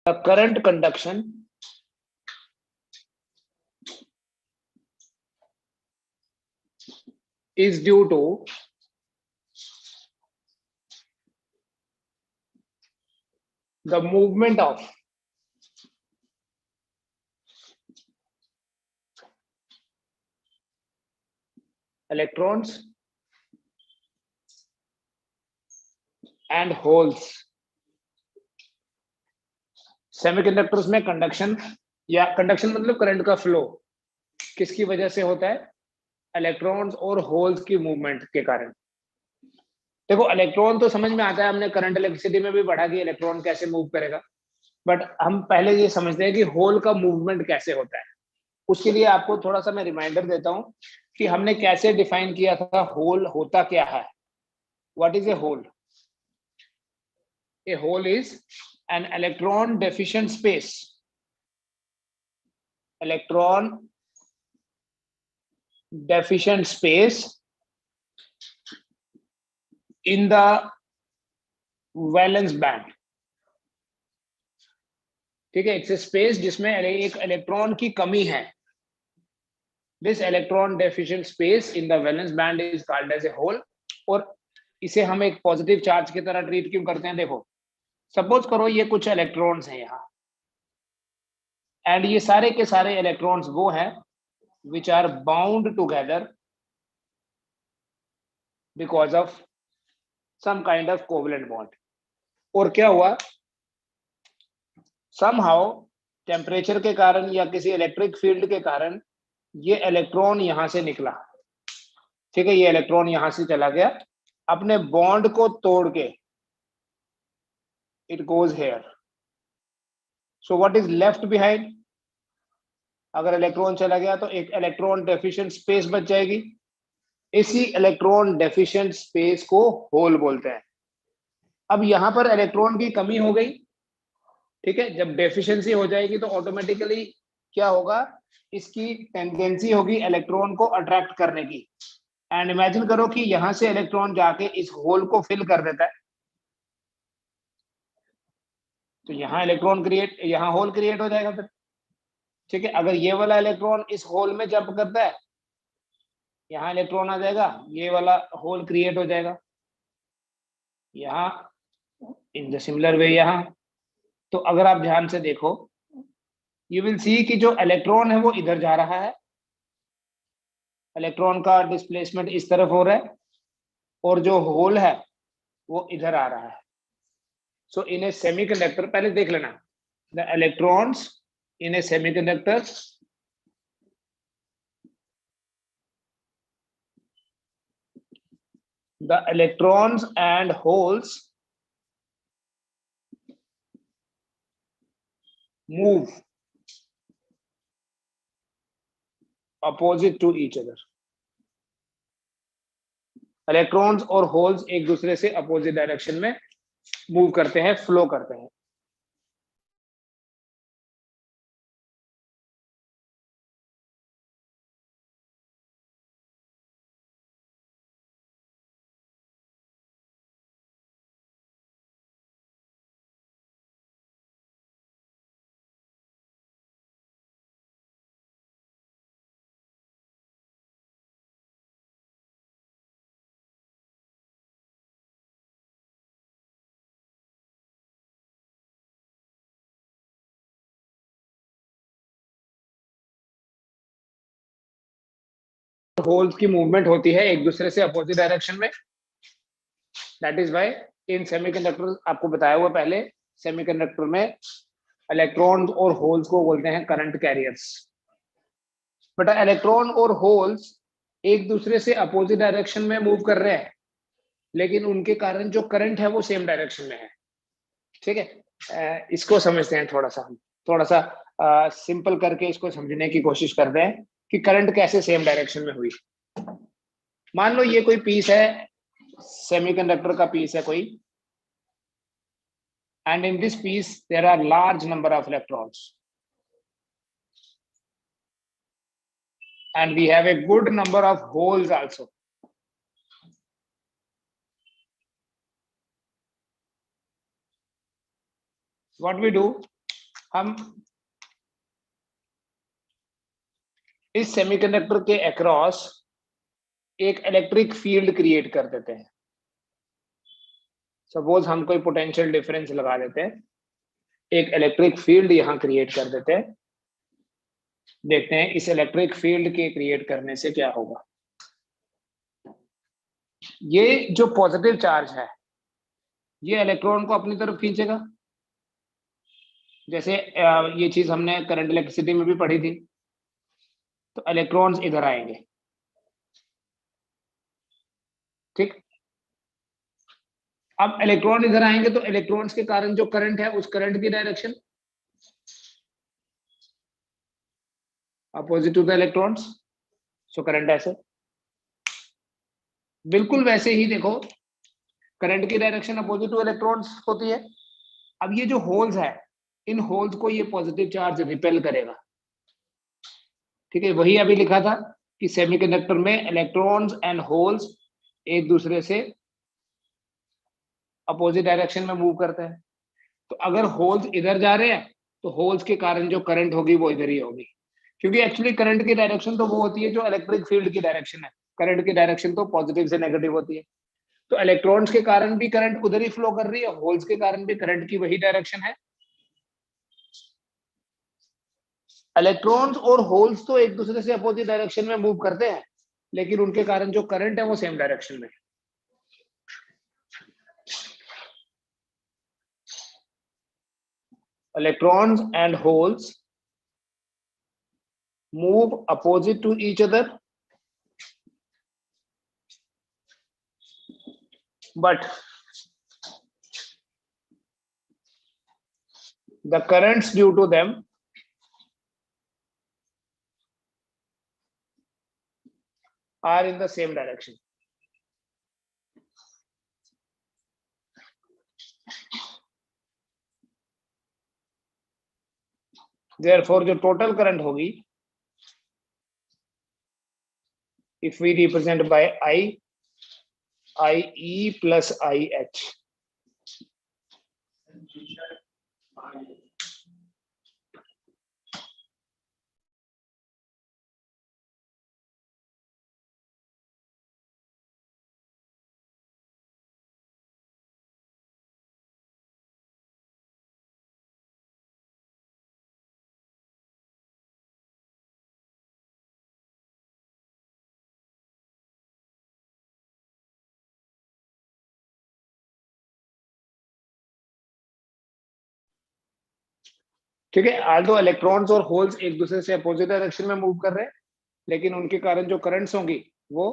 the current conduction is due to the movement of electrons and holes. Semiconductors में conduction या conduction मतलब current का flow किसकी वजह से होता है? इलेक्ट्रॉन्स और होल्स की मूवमेंट के कारण। देखो इलेक्ट्रॉन तो समझ में आता है, हमने करंट इलेक्ट्रिसिटी में भी पढ़ा कि इलेक्ट्रॉन कैसे मूव करेगा, बट हम पहले ये समझते हैं कि होल का मूवमेंट कैसे होता है। उसके लिए आपको थोड़ा सा मैं रिमाइंडर देता हूं कि हमने कैसे डिफाइन किया था होल होता क्या है। What is a hole? A hole is an electron deficient space, electron deficient space in the valence band. ठीक है, इट्स ए स्पेस जिसमें एक इलेक्ट्रॉन की कमी है। This electron deficient space in the valence band is called as a hole. और इसे हम एक पॉजिटिव चार्ज की तरह ट्रीट क्यों करते हैं? देखो सपोज करो ये कुछ इलेक्ट्रॉन्स हैं यहाँ, एंड ये सारे के सारे इलेक्ट्रॉन्स वो हैं which are bound together because of some kind of covalent bond। और क्या हुआ? somehow टेम्परेचर के कारण या किसी इलेक्ट्रिक फील्ड के कारण ये इलेक्ट्रॉन यहां से निकला। ठीक है, ये इलेक्ट्रॉन यहां से चला गया अपने बॉन्ड को तोड़ के, it goes hair. So what is left behind? अगर इलेक्ट्रॉन चला गया तो एक इलेक्ट्रॉन डेफिशिएंट स्पेस बच जाएगी। इसी इलेक्ट्रॉन डेफिशिएंट स्पेस को होल बोलते हैं। अब यहां पर इलेक्ट्रॉन की कमी हो गई। ठीक है, जब डेफिशिएंसी हो जाएगी तो ऑटोमेटिकली क्या होगा? इसकी टेंडेंसी होगी इलेक्ट्रॉन को अट्रैक्ट करने की। एंड इमेजिन करो कि यहां से इलेक्ट्रॉन जाके इस होल को फिल कर देता है, तो यहां इलेक्ट्रॉन क्रिएट, यहां होल क्रिएट हो जाएगा फिर। ठीक है, अगर ये वाला इलेक्ट्रॉन इस होल में जंप करता है, यहां इलेक्ट्रॉन आ जाएगा, ये वाला होल क्रिएट हो जाएगा यहां, इन द सिमिलर वे यहां। तो अगर आप ध्यान से देखो, यू विल सी कि जो इलेक्ट्रॉन है वो इधर जा रहा है, इलेक्ट्रॉन का डिस्प्लेसमेंट इस तरफ हो रहा है, और जो होल है वो इधर आ रहा है। सो इन ए सेमीकंडक्टर, पहले देख लेना, the electrons in A semiconductor the electrons and holes move opposite to each other। Electrons और होल्स एक दूसरे से अपोजिट डायरेक्शन में मूव करते हैं, फ्लो करते हैं। होल्स की मूवमेंट होती है एक दूसरे से अपोजिट डायरेक्शन में। That is why in semiconductor, आपको बताया हुआ पहले, सेमीकंडक्टर में इलेक्ट्रॉन और होल्स को बोलते हैं करंट कैरियर्स। बट इलेक्ट्रॉन और होल्स एक दूसरे से अपोजिट डायरेक्शन में मूव कर रहे हैं, लेकिन उनके कारण जो करंट है वो सेम डायरेक्शन में है। ठीक है, इसको समझते हैं थोड़ा सा, हम थोड़ा सा सिंपल करके इसको समझने की कोशिश कर रहे हैं कि करंट कैसे सेम डायरेक्शन में हुई। मान लो ये कोई पीस है, सेमीकंडक्टर का पीस है कोई, and in this piece there are large number of electrons and we have a good number of holes also। What we do, हम इस सेमीकंडक्टर के अक्रॉस एक इलेक्ट्रिक फील्ड क्रिएट कर देते हैं। सपोज हम कोई पोटेंशियल डिफरेंस लगा देते हैं, एक इलेक्ट्रिक फील्ड यहां क्रिएट कर देते हैं। देखते हैं इस इलेक्ट्रिक फील्ड के क्रिएट करने से क्या होगा। ये जो पॉजिटिव चार्ज है ये इलेक्ट्रॉन को अपनी तरफ खींचेगा। जैसे ये चीज हमने करंट इलेक्ट्रिसिटी में भी पढ़ी थी। तो इलेक्ट्रॉन्स इधर आएंगे, ठीक। अब इलेक्ट्रॉन इधर आएंगे तो इलेक्ट्रॉन्स के कारण जो करंट है उस करंट की direction opposite to the electrons, so current ऐसे। बिल्कुल वैसे ही देखो, करंट की डायरेक्शन अपोजिट टू इलेक्ट्रॉन्स होती है। अब ये जो होल्स है, इन होल्स को ये पॉजिटिव चार्ज रिपेल करेगा, ठीक है। वही अभी लिखा था कि सेमीकंडक्टर में इलेक्ट्रॉन्स एंड होल्स एक दूसरे से अपोजिट डायरेक्शन में मूव करते हैं। तो अगर होल्स इधर जा रहे हैं तो होल्स के कारण जो करंट होगी वो इधर ही होगी, क्योंकि एक्चुअली करंट की डायरेक्शन तो वो होती है जो इलेक्ट्रिक फील्ड की डायरेक्शन है। करंट की डायरेक्शन तो पॉजिटिव से नेगेटिव होती है। तो इलेक्ट्रॉन्स के कारण भी करंट उधर ही फ्लो कर रही है, होल्स के कारण भी करंट की वही डायरेक्शन है। इलेक्ट्रॉन्स और होल्स तो एक दूसरे से अपोजिट डायरेक्शन में मूव करते हैं, लेकिन उनके कारण जो करंट है वो सेम डायरेक्शन में। Electrons and holes move opposite to each other, but the currents due to them are in the same direction. Therefore जो total current होगी, if we represent by IE plus IH, ठीक है। Aldous electrons और holes एक दूसरे से opposite direction में move कर रहे हैं, लेकिन उनके कारण जो करंट्स होंगी वो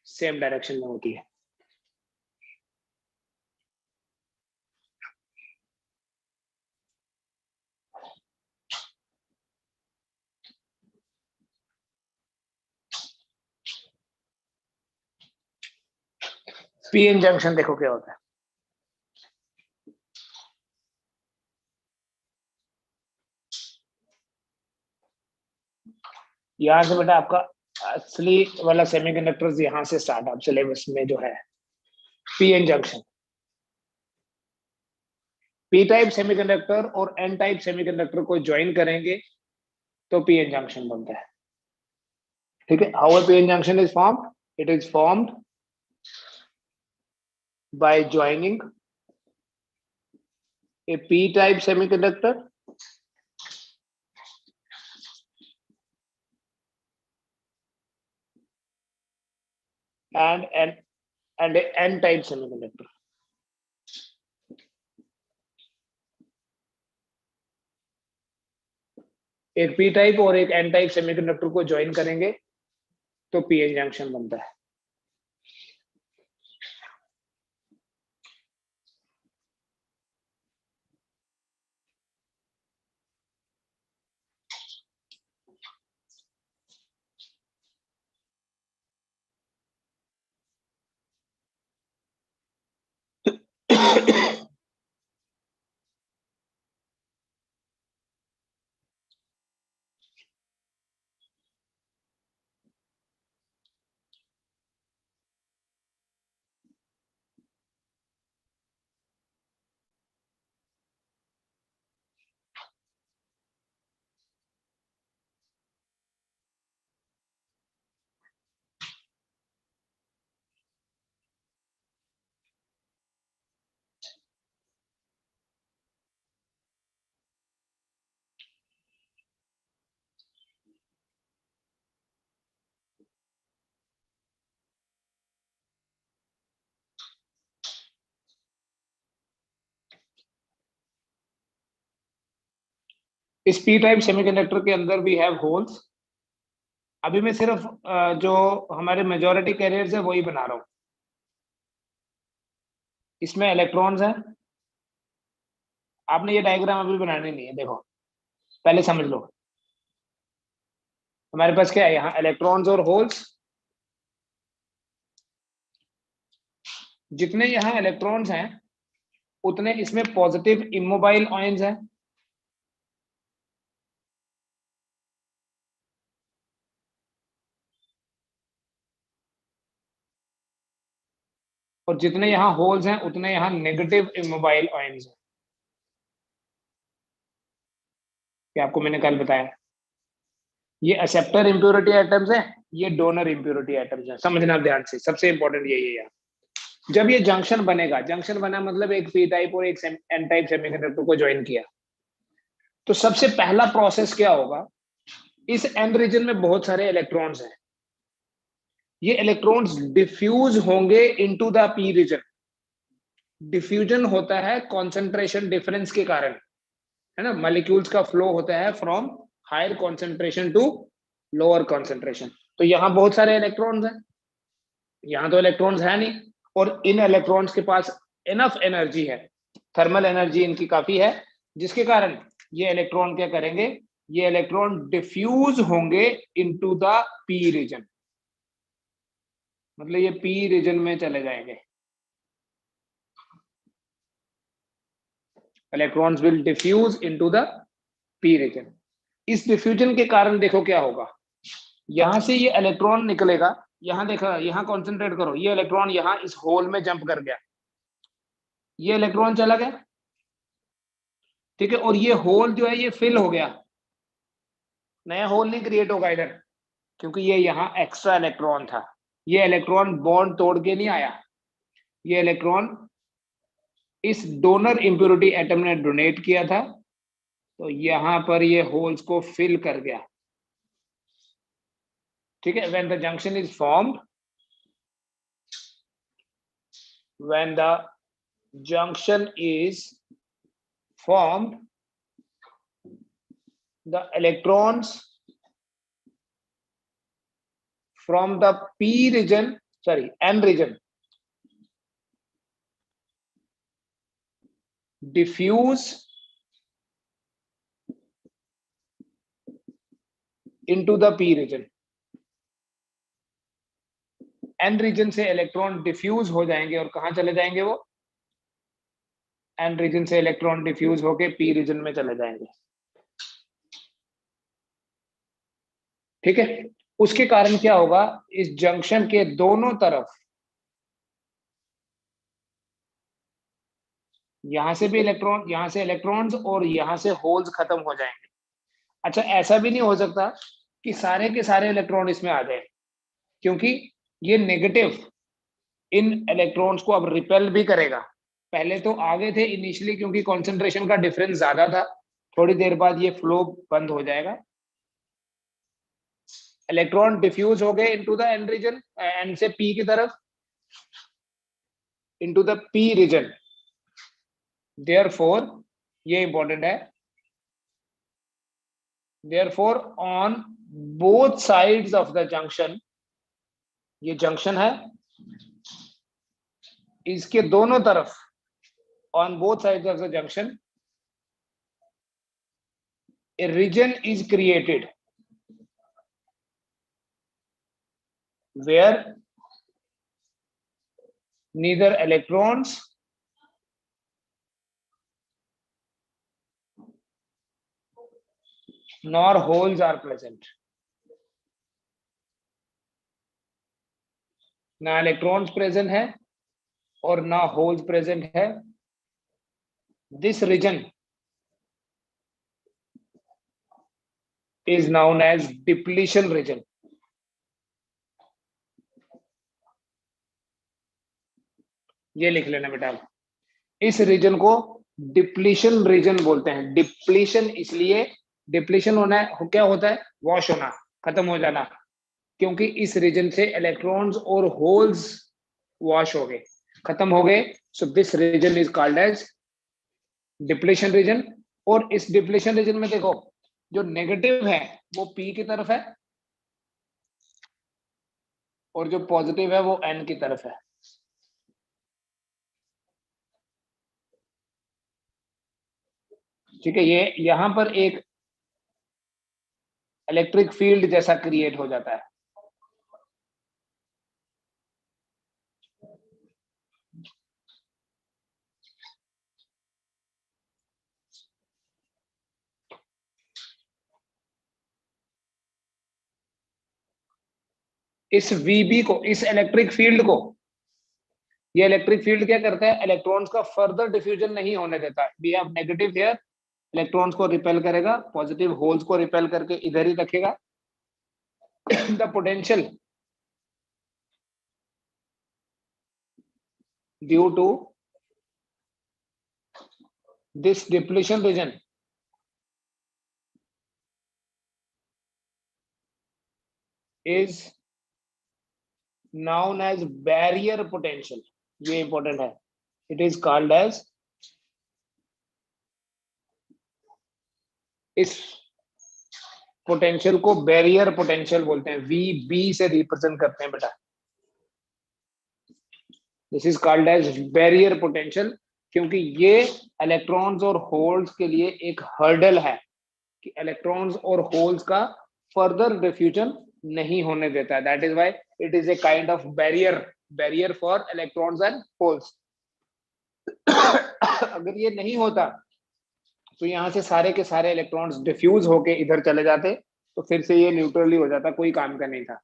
सेम डायरेक्शन में होती है। पीएन जंक्शन देखो क्या होता है। यहां से बेटा आपका असली वाला सेमीकंडक्टर्स यहां से स्टार्ट आप सिलेबस में जो है PN junction. P type semiconductor और एन टाइप सेमीकंडक्टर को ज्वाइन करेंगे तो पीएन जंक्शन बनता है, ठीक है। How a PN junction is formed, it is formed by joining a p-type semiconductor and an n-type semiconductor. एक पी टाइप और एक एन टाइप सेमीकंडक्टर को ज्वाइन करेंगे तो पीएन जंक्शन बनता है। इस पी टाइप सेमीकंडक्टर के अंदर वी हैव होल्स। अभी मैं सिर्फ जो हमारे मेजॉरिटी कैरियर्स है वही बना रहा हूं। इसमें इलेक्ट्रॉन्स हैं। आपने ये डायग्राम अभी बनानी नहीं है, देखो पहले समझ लो। हमारे पास क्या है यहाँ, इलेक्ट्रॉन्स और होल्स। जितने यहाँ इलेक्ट्रॉन्स हैं उतने इसमें पॉजिटिव इमोबाइल आयंस हैं। और जितने यहाँ होल्स हैं उतने यहाँ नेगेटिव इमोबाइल आयंस हैं। ये आपको मैंने कल बताया। ये एक्सेप्टर इम्प्योरिटी एटम्स हैं, ये डोनर इम्प्योरिटी एटम्स हैं। समझना ध्यान से, सबसे इंपॉर्टेंट यही है यहाँ। जब ये जंक्शन बनेगा, जंक्शन बना मतलब एक पी टाइप और एक एन टाइप सेमीकंडक्टर को ज्वाइन किया, तो सबसे पहला प्रोसेस क्या होगा, इस एन रीजन में बहुत सारे इलेक्ट्रॉन्स हैं। ये इलेक्ट्रॉन्स डिफ्यूज होंगे into the P reason. Diffusion होता है कॉन्सेंट्रेशन डिफरेंस के कारण, है ना। मॉलिक्यूल्स का फ्लो होता है from higher concentration to lower concentration. तो यहाँ बहुत सारे इलेक्ट्रॉन्स हैं, यहाँ तो इलेक्ट्रॉन्स है नहीं, और इन इलेक्ट्रॉन्स के पास इनफ एनर्जी है, थर्मल एनर्जी इनकी काफी है, जिसके कारण ये इलेक्ट्रॉन क्या करेंगे, ये इलेक्ट्रॉन डिफ्यूज होंगे इनटू द पी रीजन। मतलब ये पी रीजन में चले जाएंगे। Electrons will diffuse into the P region. इस डिफ्यूजन के कारण देखो क्या होगा, यहां से ये इलेक्ट्रॉन निकलेगा, यहां देखा, यहां कॉन्सेंट्रेट करो, ये इलेक्ट्रॉन यहां इस होल में जंप कर गया, ये इलेक्ट्रॉन चला गया, ठीक है। और ये होल जो है ये फिल हो गया, नया होल नहीं क्रिएट होगा इधर, क्योंकि ये यहाँ एक्स्ट्रा इलेक्ट्रॉन था। ये इलेक्ट्रॉन बॉन्ड तोड़ के नहीं आया, ये इलेक्ट्रॉन इस डोनर इंप्योरिटी एटम ने डोनेट किया था, तो यहां पर ये होल्स को फिल कर गया, ठीक है। When the junction is formed, when the junction is formed, the electrons from the p region, sorry, n region, diffuse into the p region। n region से इलेक्ट्रॉन डिफ्यूज हो जाएंगे और कहां चले जाएंगे वो, n रीजन से इलेक्ट्रॉन डिफ्यूज होके p रीजन में चले जाएंगे, ठीक है। उसके कारण क्या होगा, इस जंक्शन के दोनों तरफ, यहां से भी इलेक्ट्रॉन, यहां से इलेक्ट्रॉन्स और यहां से होल्स खत्म हो जाएंगे। अच्छा, ऐसा भी नहीं हो सकता कि सारे के सारे इलेक्ट्रॉन इसमें आ जाए, क्योंकि ये नेगेटिव इन इलेक्ट्रॉन्स को अब रिपेल भी करेगा। पहले तो आगे थे इनिशियली, क्योंकि कॉन्सेंट्रेशन का डिफरेंस ज्यादा था, थोड़ी देर बाद ये फ्लो बंद हो जाएगा। इलेक्ट्रॉन डिफ्यूज हो गए into the N region, N से पी की तरफ, into the P region. Therefore, ये इंपॉर्टेंट है, therefore on both sides of the junction, ये जंक्शन है, इसके दोनों तरफ, on both sides of the junction, a region is created where neither electrons nor holes are present। ना electrons present है और ना होल्स प्रेजेंट है। This region is known as depletion region। ये लिख लेना बेटा, इस रीजन को डिप्लीशन रीजन बोलते हैं। डिप्लीशन इसलिए, डिप्लीशन होना है, क्या होता है, वॉश होना, खत्म हो जाना, क्योंकि इस रीजन से इलेक्ट्रॉन्स और होल्स वॉश हो गए, खत्म हो गए। So this region is called as depletion region. और इस डिप्लीशन रीजन में देखो, जो नेगेटिव है वो P की तरफ है और जो पॉजिटिव है वो N की तरफ है। ठीक है, ये यहां पर एक इलेक्ट्रिक फील्ड जैसा क्रिएट हो जाता है। इस VB को, इस इलेक्ट्रिक फील्ड को, ये इलेक्ट्रिक फील्ड क्या करता है, इलेक्ट्रॉन्स का फर्दर डिफ्यूजन नहीं होने देता। We have negative here, electrons को रिपेल करेगा, पॉजिटिव होल्स को रिपेल करके इधर ही रखेगा। The potential due to this depletion region is known as barrier potential। ये इंपॉर्टेंट है, इट इज कॉल्ड एज, इस पोटेंशियल को बैरियर पोटेंशियल बोलते हैं, VB से रिप्रेजेंट करते हैं बेटा। This is called as barrier potential, क्योंकि ये इलेक्ट्रॉन्स और होल्स के लिए एक हर्डल है कि इलेक्ट्रॉन्स और होल्स का फर्दर डिफ्यूजन नहीं होने देता है। That is why it is a kind of barrier for electrons and holes. अगर ये नहीं होता तो यहाँ से सारे के सारे इलेक्ट्रॉन्स डिफ्यूज होके इधर चले जाते, तो फिर से ये न्यूट्रली हो जाता, कोई काम का नहीं था।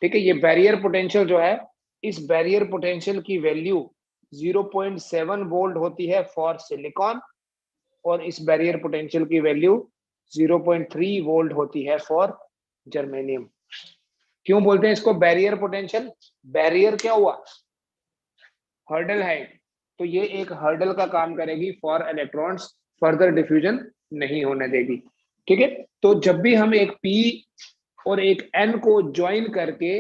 ठीक है, ये बैरियर पोटेंशियल जो है, इस बैरियर पोटेंशियल की वैल्यू 0.7 वोल्ट होती है फॉर सिलिकॉन, और इस बैरियर पोटेंशियल की वैल्यू 0.3 वोल्ट होती है फॉर जर्मेनियम। क्यों बोलते हैं इसको बैरियर पोटेंशियल? बैरियर क्या हुआ, हर्डल है, तो ये एक हर्डल का काम करेगी फॉर इलेक्ट्रॉन्स, फर्दर डिफ्यूजन नहीं होने देगी। ठीक है, तो जब भी हम एक P और एक N को ज्वाइन करके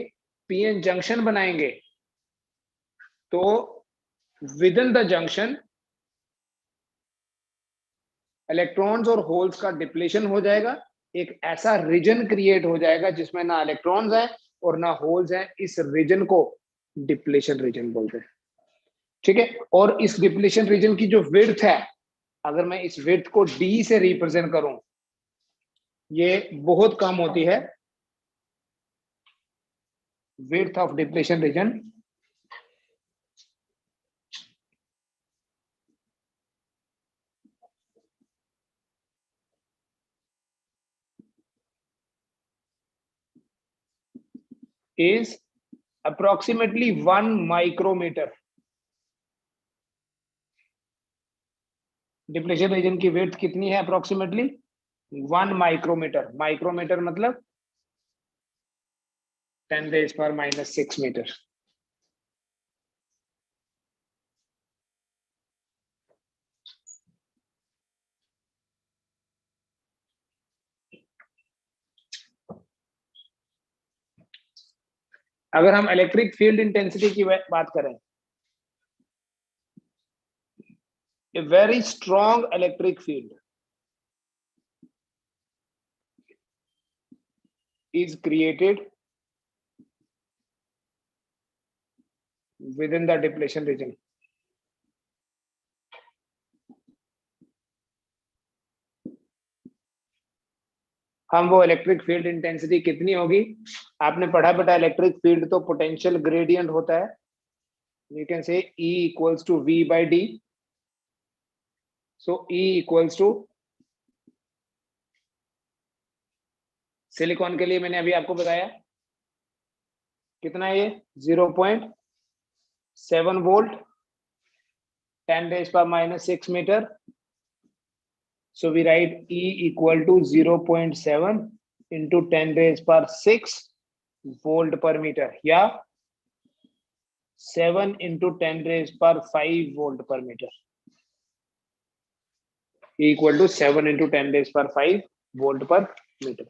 PN जंक्शन बनाएंगे, तो with in the junction electrons और होल्स का डिप्लीशन हो जाएगा, एक ऐसा रीजन क्रिएट हो जाएगा जिसमें ना इलेक्ट्रॉन्स हैं और ना होल्स हैं। इस रीजन को डिप्लीशन रीजन बोलते हैं। ठीक है, और इस डिप्लीशन रीजन की जो विड्थ है, अगर मैं इस विड्थ को D से रिप्रेजेंट करूं, ये बहुत कम होती है। Width of depletion region is approximately 1 micrometre. Depletion region की विड्थ कितनी है? Approximately 1 micrometer. माइक्रोमीटर मतलब 10⁻⁻⁶ मीटर। अगर हम इलेक्ट्रिक फील्ड इंटेंसिटी की बात करें, a very strong electric field is created within the depletion region। हम वो इलेक्ट्रिक फील्ड इंटेंसिटी कितनी होगी? आपने पढ़ा बेटा, इलेक्ट्रिक फील्ड तो पोटेंशियल ग्रेडियंट होता है। You can say E equals to V by D। So E equals to, silicon के लिए मैंने अभी आपको बताया कितना है, ये 0.7 volt, 10⁻⁻⁶ metre. So we write E equal to 0.7 into 10⁻⁶ volt per meter, या 7 into 10⁵ volt per meter, E equal to 7 into 10⁵ volt per meter।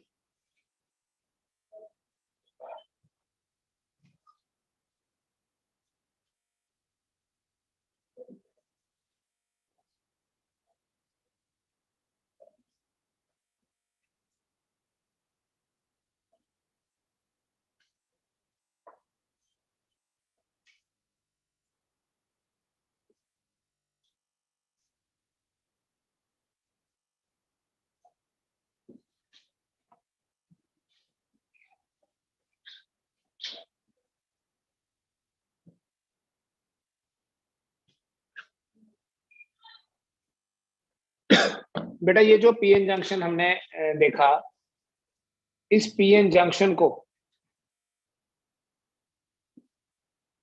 बेटा ये जो पीएन जंक्शन हमने देखा, इस पीएन जंक्शन को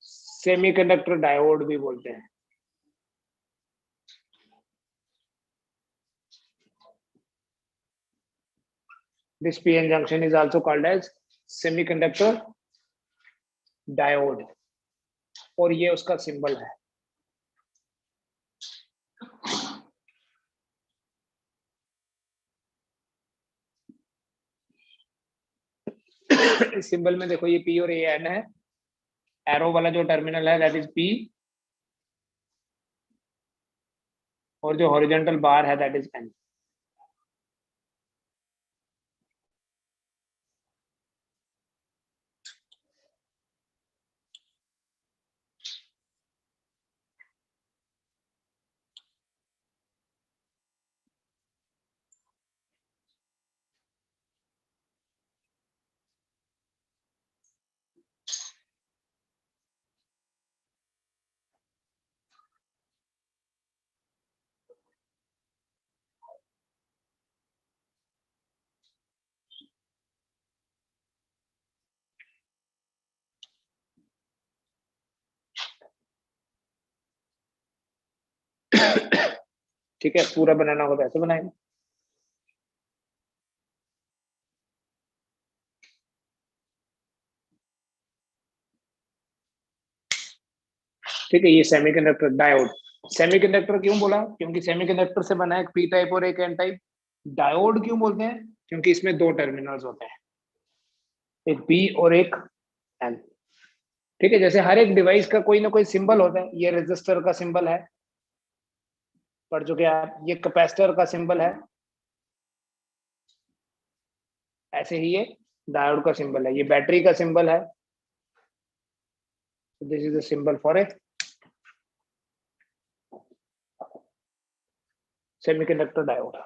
सेमीकंडक्टर डायोड भी बोलते हैं। This PN junction is also called as semiconductor diode और ये उसका सिंबल है। इस सिंबल में देखो ये P और ये N है, एरो वाला जो टर्मिनल है दैट इज P और जो हॉरिजॉन्टल बार है दैट इज N। ठीक है, पूरा बनाना होगा तो ऐसे बनाएंगे। ठीक है, ये सेमीकंडक्टर डायोड। सेमीकंडक्टर क्यों बोला? क्योंकि सेमीकंडक्टर से बना है एक पी टाइप और एक एन टाइप। डायोड क्यों बोलते हैं? क्योंकि इसमें दो टर्मिनल्स होते हैं, एक पी और एक एन। ठीक है, जैसे हर एक डिवाइस का कोई ना कोई सिंबल होता है, ये रेजिस्टर का सिंबल है, पढ़ चुके आप, ये कैपेसिटर का सिंबल है, ऐसे ही ये डायोड का सिंबल है, ये बैटरी का सिंबल है। This is the symbol for a semiconductor diode.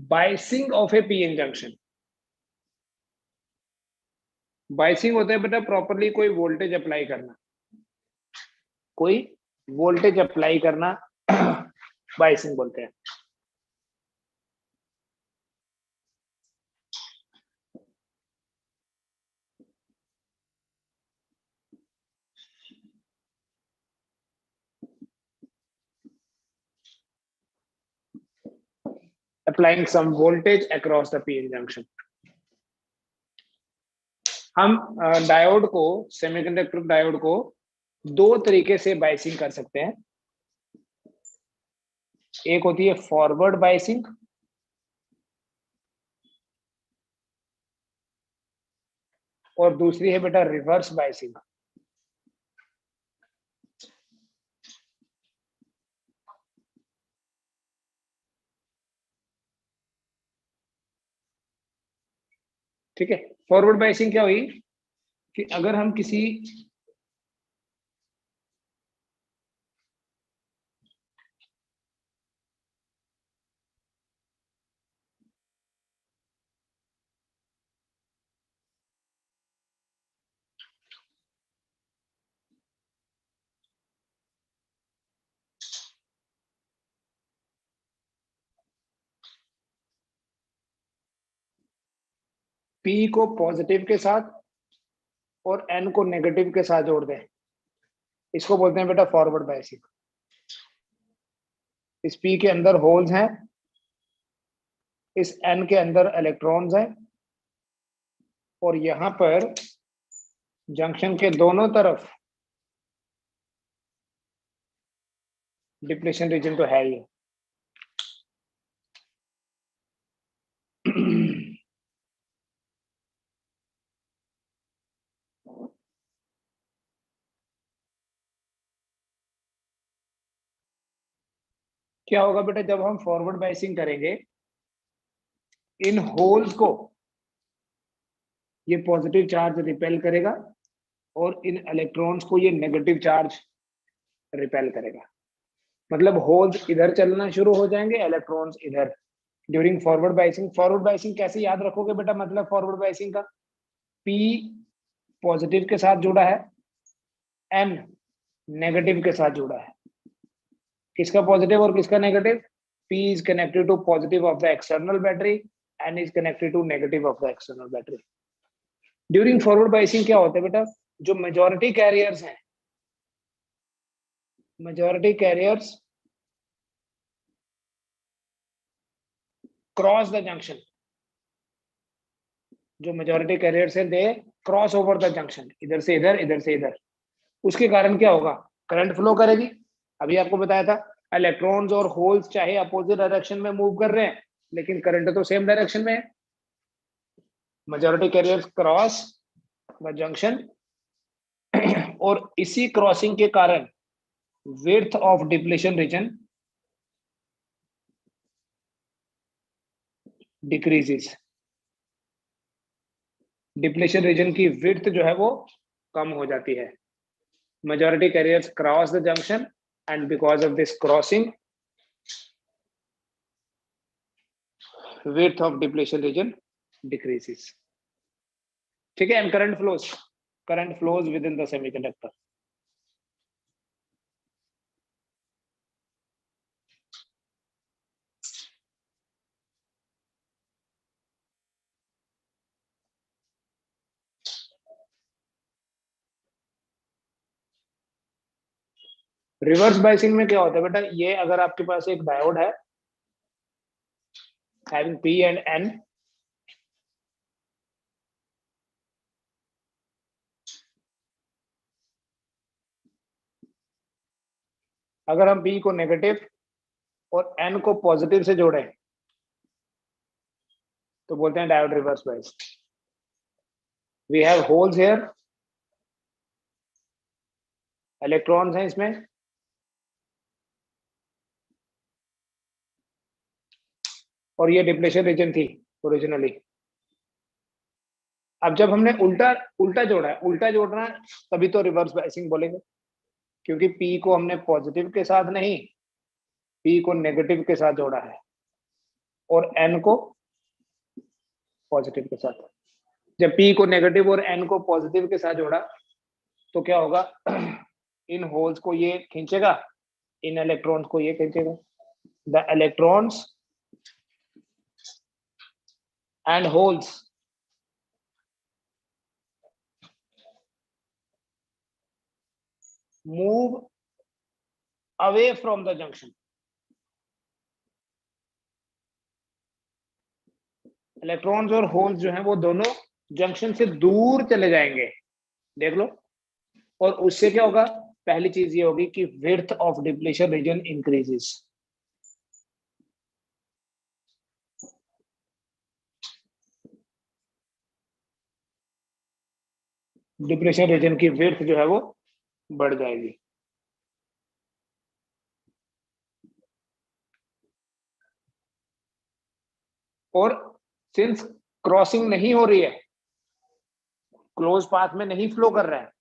Biasing of A PN junction. Biasing होता है बेटा प्रॉपरली कोई वोल्टेज अप्लाई करना, कोई वोल्टेज अप्लाई करना बाइसिंग बोलते हैं। Applying some voltage across the PN junction. हम डायोड को, सेमीकंडक्टर डायोड को दो तरीके से बाइसिंग कर सकते हैं। एक होती है फॉरवर्ड बाइसिंग और दूसरी है बेटा रिवर्स बाइसिंग। ठीक है, फॉरवर्ड बाइसिंग क्या हुई कि अगर हम किसी P को पॉजिटिव के साथ और N को नेगेटिव के साथ जोड़ दें, इसको बोलते हैं बेटा फॉरवर्ड बाइसिंग। इस P के अंदर होल्स हैं, इस N के अंदर इलेक्ट्रॉन्स हैं और यहां पर जंक्शन के दोनों तरफ डिप्लेशन रीजन तो है ही। क्या होगा बेटा जब हम फॉरवर्ड बाइसिंग करेंगे इन होल्स को ये पॉजिटिव चार्ज रिपेल करेगा और इन इलेक्ट्रॉन्स को ये नेगेटिव चार्ज रिपेल करेगा। मतलब होल्स इधर चलना शुरू हो जाएंगे, इलेक्ट्रॉन्स इधर। During forward biasing, forward biasing कैसे याद रखोगे बेटा? मतलब फॉरवर्ड बाइसिंग का P पॉजिटिव के साथ जुड़ा है, N नेगेटिव के साथ जुड़ा है। किसका पॉजिटिव और किसका negative? P is connected to positive of the external battery, N is connected to negative of the external battery. During forward biasing क्या होता है बेटा? जो मेजॉरिटी कैरियर्स हैं, majority carriers cross the junction, जो मेजॉरिटी कैरियर्स हैं they cross over the junction, इधर से इधर, इधर से इधर। उसके कारण क्या होगा? करंट फ्लो करेगी। अभी आपको बताया था इलेक्ट्रॉन्स और होल्स चाहे अपोजिट डायरेक्शन में मूव कर रहे हैं, लेकिन करंट तो सेम डायरेक्शन में है। Majority carriers cross the junction और इसी क्रॉसिंग के कारण width of depletion region decreases. Depletion region की विड्थ जो है वो कम हो जाती है। majority carriers cross the junction and because of this crossing width of depletion region decreases. ठीक है? and current flows within the semiconductor. Reverse biasing में क्या होता है बेटा? ये अगर आपके पास एक डायोड है having P and N, अगर हम P को नेगेटिव और N को पॉजिटिव से जोड़ें तो बोलते हैं diode reverse bias. We have holes here, electrons हैं इसमें, और ये डिप्लेशन रीजन थी ओरिजिनली। अब जब हमने उल्टा जोड़ा है, उल्टा जोड़ना है तभी तो रिवर्स बाइसिंग बोलेंगे, क्योंकि P को हमने पॉजिटिव के साथ नहीं, P को नेगेटिव के साथ जोड़ा है और N को पॉजिटिव के साथ। जब P को नेगेटिव और N को पॉजिटिव के साथ जोड़ा तो क्या होगा? इन होल्स को ये खींचेगा, इन इलेक्ट्रॉन्स को ये खींचेगा। The electrons and holes move away from the junction. Electrons और होल्स जो हैं वो दोनों जंक्शन से दूर चले जाएंगे, देख लो। और उससे क्या होगा? पहली चीज ये होगी कि width of depletion region increases. Depletion region की विड्थ जो है वो बढ़ जाएगी। और सिंस क्रॉसिंग नहीं हो रही है, क्लोज पाथ में नहीं फ्लो कर रहा है,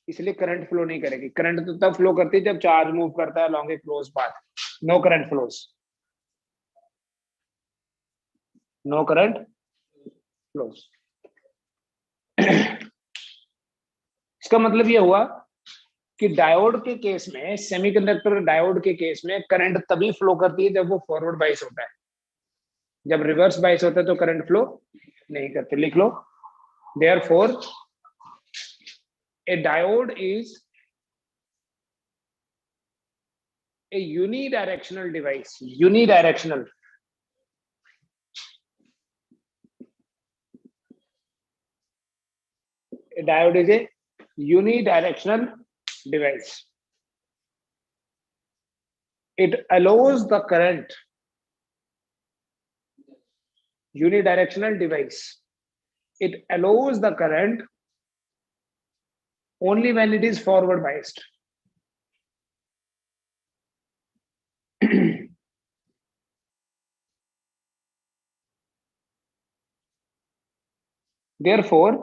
इसलिए करंट फ्लो नहीं करेगी। करंट तो तब फ्लो करती है जब चार्ज मूव करता है along a close path. No current flows, no current flows. इसका मतलब ये हुआ कि डायोड के केस में, सेमीकंडक्टर डायोड के केस में करंट तभी फ्लो करती है जब वो फॉरवर्ड बाइस होता है। जब रिवर्स बाइस होता है तो करंट फ्लो नहीं करते। लिख लो, therefore a diode is a unidirectional device. Unidirectional. A diode is a unidirectional device. It allows the current. Unidirectional device. It allows the current only when it is forward biased. Therefore,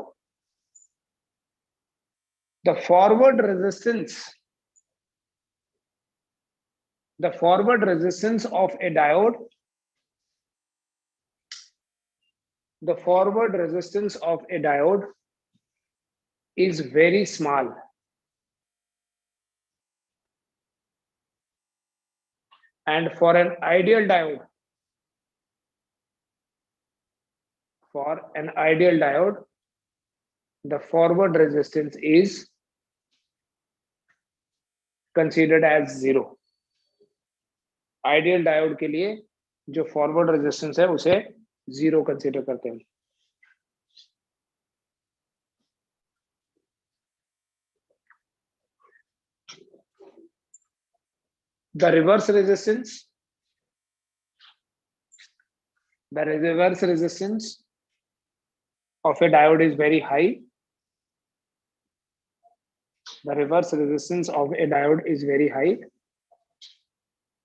the forward resistance of a diode, is very small. And for an ideal diode, the forward resistance is considered as 0. Ideal diode के लिए जो forward resistance है उसे 0 consider करते हैं. The reverse resistance of a diode is very high. The reverse resistance of a diode is very high,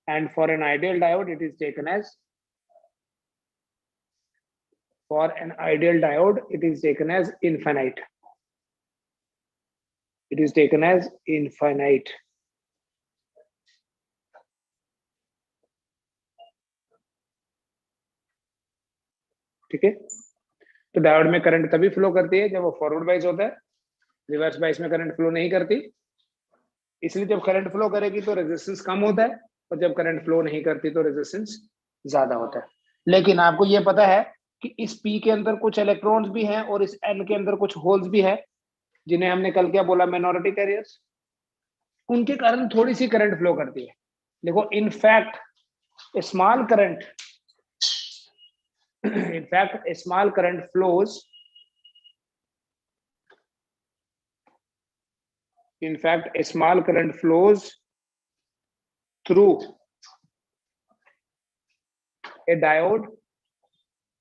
and for an ideal diode it is taken as infinite. It is taken as infinite. ठीक है. तो diode में current तभी flow करती है जब वो forward बाइस होता है, रिवर्स बाइस में करंट फ्लो नहीं करती. इसलिए जब करंट फ्लो करेगी तो रेजिस्टेंस कम होता है, और जब करंट फ्लो नहीं करती तो रेजिस्टेंस ज्यादा होता है. लेकिन आपको ये पता है कि इस पी के अंदर कुछ इलेक्ट्रॉन्स भी हैं और इस एन के अंदर कुछ होल्स भी हैं, जिन्हें हमने कल क्या बोला, माइनॉरिटी कैरियर्स. उनके कारण थोड़ी सी करंट फ्लो करती है. देखो, in fact a small current flows through a diode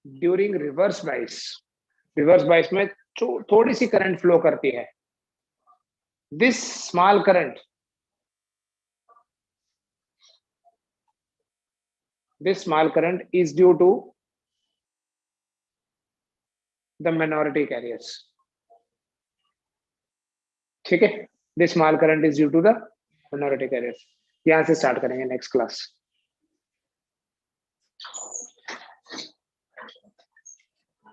during reverse bias. Reverse bias में थोड़ी सी करंट फ्लो करती है. This small current is due to the minority carriers. ठीक है. This small current is due to the minority carriers. यहाँ से start करेंगे next class.